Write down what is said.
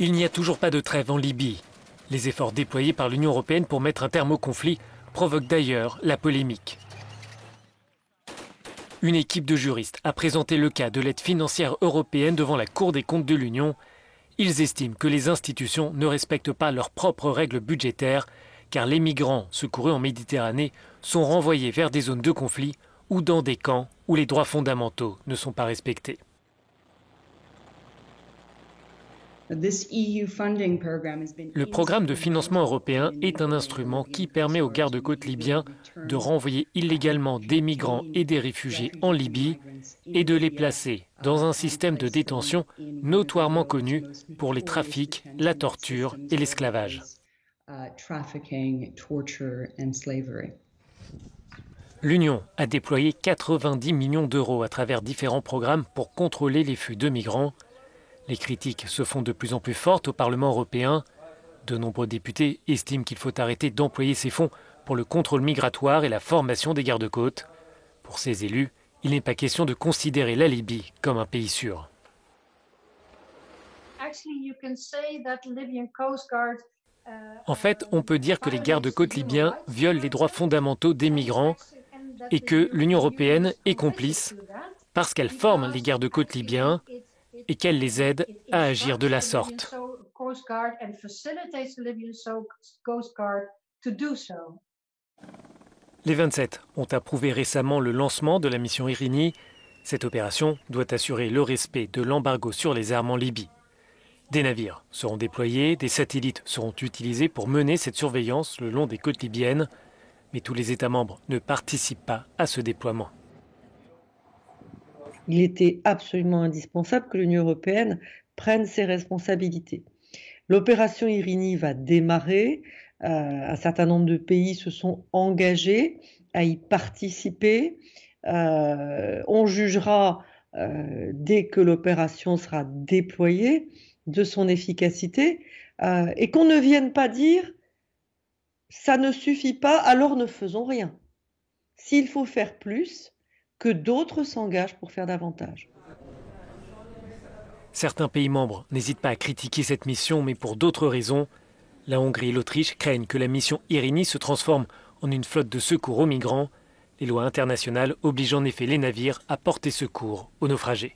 Il n'y a toujours pas de trêve en Libye. Les efforts déployés par l'Union européenne pour mettre un terme au conflit provoquent d'ailleurs la polémique. Une équipe de juristes a présenté le cas de l'aide financière européenne devant la Cour des comptes de l'Union. Ils estiment que les institutions ne respectent pas leurs propres règles budgétaires, car les migrants secourus en Méditerranée sont renvoyés vers des zones de conflit ou dans des camps où les droits fondamentaux ne sont pas respectés. Le programme de financement européen est un instrument qui permet aux gardes-côtes libyens de renvoyer illégalement des migrants et des réfugiés en Libye et de les placer dans un système de détention notoirement connu pour les trafics, la torture et l'esclavage. L'Union a déployé 90 millions d'euros à travers différents programmes pour contrôler les flux de migrants. Les critiques se font de plus en plus fortes au Parlement européen. De nombreux députés estiment qu'il faut arrêter d'employer ces fonds pour le contrôle migratoire et la formation des gardes-côtes. Pour ces élus, il n'est pas question de considérer la Libye comme un pays sûr. En fait, on peut dire que les gardes-côtes libyens violent les droits fondamentaux des migrants et que l'Union européenne est complice parce qu'elle forme les gardes-côtes libyens et qu'elle les aide à agir de la sorte. Les 27 ont approuvé récemment le lancement de la mission Irini. Cette opération doit assurer le respect de l'embargo sur les armes en Libye. Des navires seront déployés, des satellites seront utilisés pour mener cette surveillance le long des côtes libyennes, mais tous les États membres ne participent pas à ce déploiement. Il était absolument indispensable que l'Union européenne prenne ses responsabilités. L'opération Irini va démarrer. Un certain nombre de pays se sont engagés à y participer. On jugera dès que l'opération sera déployée de son efficacité et qu'on ne vienne pas dire « ça ne suffit pas, alors ne faisons rien ». S'il faut faire plus, que d'autres s'engagent pour faire davantage. Certains pays membres n'hésitent pas à critiquer cette mission, mais pour d'autres raisons. La Hongrie et l'Autriche craignent que la mission Irini se transforme en une flotte de secours aux migrants. Les lois internationales obligent en effet les navires à porter secours aux naufragés.